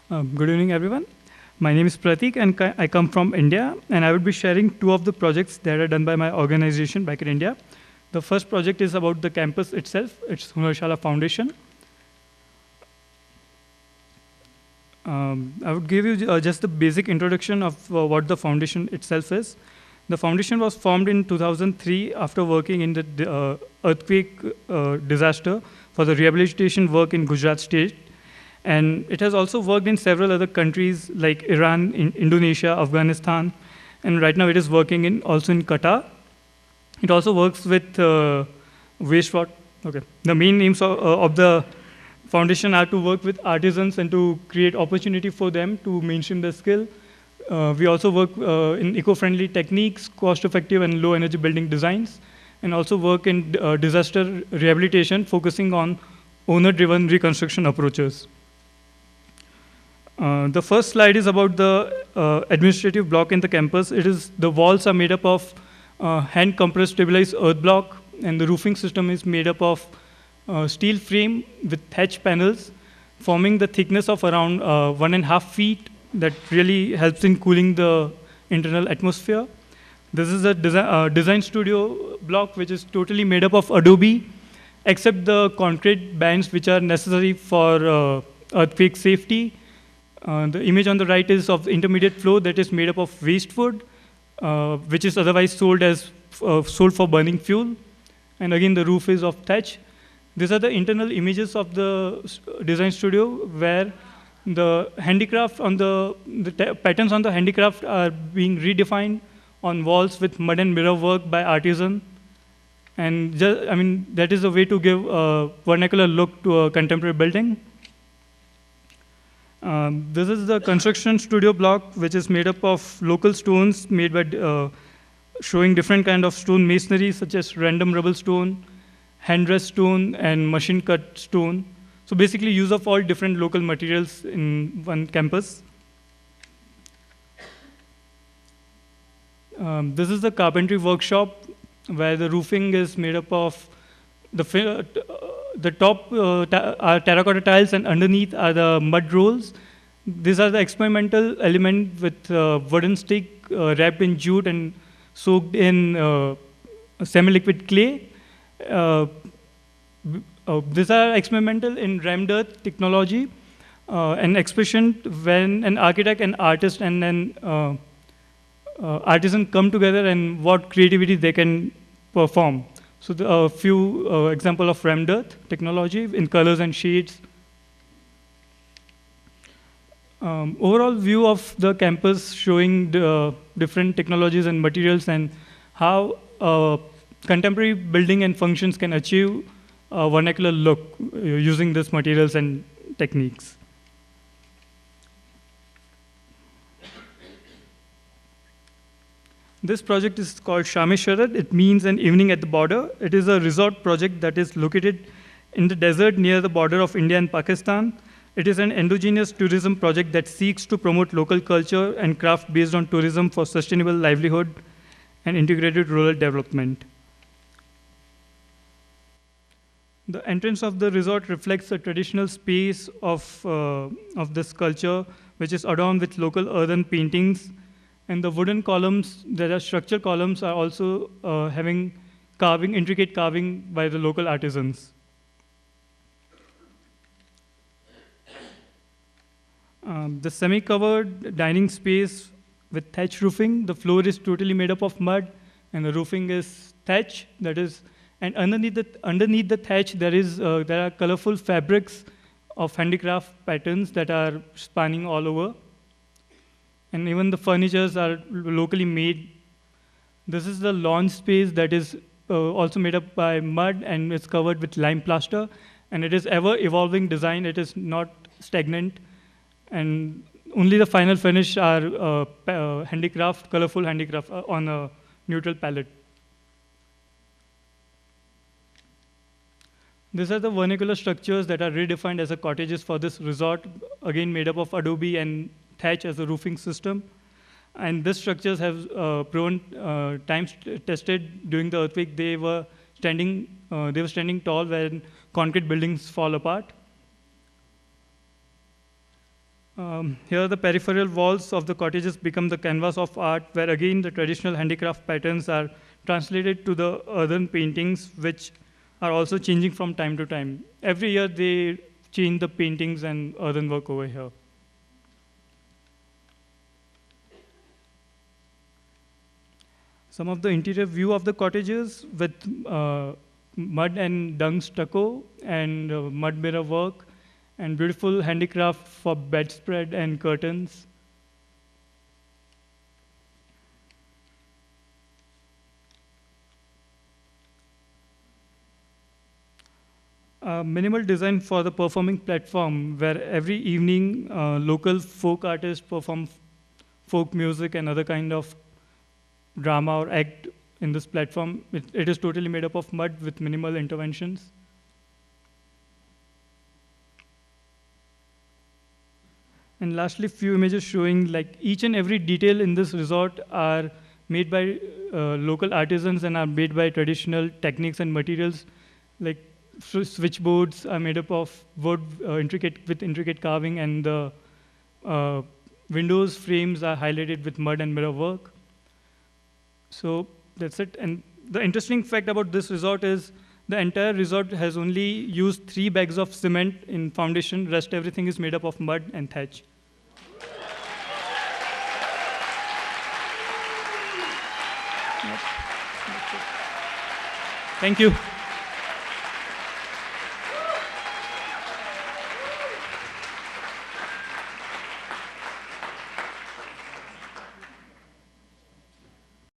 Good evening, everyone. My name is Pratik, and I come from India, and I will be sharing two of the projects that are done by my organization back in India. The first project is about the campus itself. It's Hunarshala Foundation. I would give you just the basic introduction of what the foundation itself is. The foundation was formed in 2003 after working in the earthquake disaster for the rehabilitation work in Gujarat state. And it has also worked in several other countries like Iran, Indonesia, Afghanistan, and right now it is working also in Qatar. It also works with wastewater. Okay. The main aims of the foundation are to work with artisans and to create opportunity for them to mainstream their skill. We also work in eco-friendly techniques, cost-effective and low-energy building designs, and also work in disaster rehabilitation, focusing on owner-driven reconstruction approaches. The first slide is about the administrative block in the campus. The walls are made up of hand-compressed stabilized earth block, and the roofing system is made up of steel frame with thatch panels, forming the thickness of around 1.5 feet. That really helps in cooling the internal atmosphere. This is a design studio block, which is totally made up of Adobe, except the concrete bands which are necessary for earthquake safety. The image on the right is of the intermediate floor that is made up of waste wood, which is otherwise sold for burning fuel. And again, the roof is of thatch. These are the internal images of the design studio, where the handicraft on the patterns on the handicraft are being redefined on walls with mud and mirror work by artisan. And that is a way to give a vernacular look to a contemporary building. This is the construction studio block, which is made up of local stones made by showing different kind of stone masonry, such as random rubble stone, hand dressed stone, and machine cut stone. So basically, use of all different local materials in one campus. This is the carpentry workshop, where the roofing is made up of the top are terracotta tiles, and underneath are the mud rolls. These are the experimental element with wooden stick wrapped in jute and soaked in semi-liquid clay. These are experimental in rammed earth technology, an expression when an architect, an artist, and an artisan come together and what creativity they can perform. So a few example of rammed earth technology in colors and shades. Overall view of the campus showing the different technologies and materials and how contemporary building and functions can achieve a vernacular look using these materials and techniques. This project is called Shame Sharad. It means an evening at the border. It is a resort project that is located in the desert near the border of India and Pakistan. It is an endogenous tourism project that seeks to promote local culture and craft based on tourism for sustainable livelihood and integrated rural development. The entrance of the resort reflects the traditional space of this culture, which is adorned with local earthen paintings. And the wooden columns, there are structural columns, are also having intricate carving by the local artisans. The semi-covered dining space with thatch roofing. The floor is totally made up of mud, and the roofing is thatch. And underneath the thatch, there are colorful fabrics of handicraft patterns that are spanning all over. And even the furnitures are locally made. This is the lawn space that is also made up by mud and it's covered with lime plaster. And it is ever-evolving design. It is not stagnant. And only the final finish are handicraft, colorful handicraft on a neutral palette. These are the vernacular structures that are redefined as cottages for this resort, again made up of adobe and thatch as a roofing system. And these structures have proven times tested during the earthquake. They were standing tall when concrete buildings fall apart. Here, the peripheral walls of the cottages become the canvas of art, where again the traditional handicraft patterns are translated to the earthen paintings, which are also changing from time to time. Every year, they change the paintings and earthen work over here. Some of the interior view of the cottages with mud and dung stucco and mud mirror work and beautiful handicraft for bedspread and curtains. Minimal design for the performing platform, where every evening local folk artists perform folk music and other kind of drama or act in this platform. It is totally made up of mud with minimal interventions. And lastly, few images showing like each and every detail in this resort are made by local artisans and are made by traditional techniques and materials. Like switchboards are made up of wood, intricate carving, and the windows frames are highlighted with mud and mirror work. So that's it. And the interesting fact about this resort is the entire resort has only used 3 bags of cement in foundation. Rest everything is made up of mud and thatch. Yep. Thank you.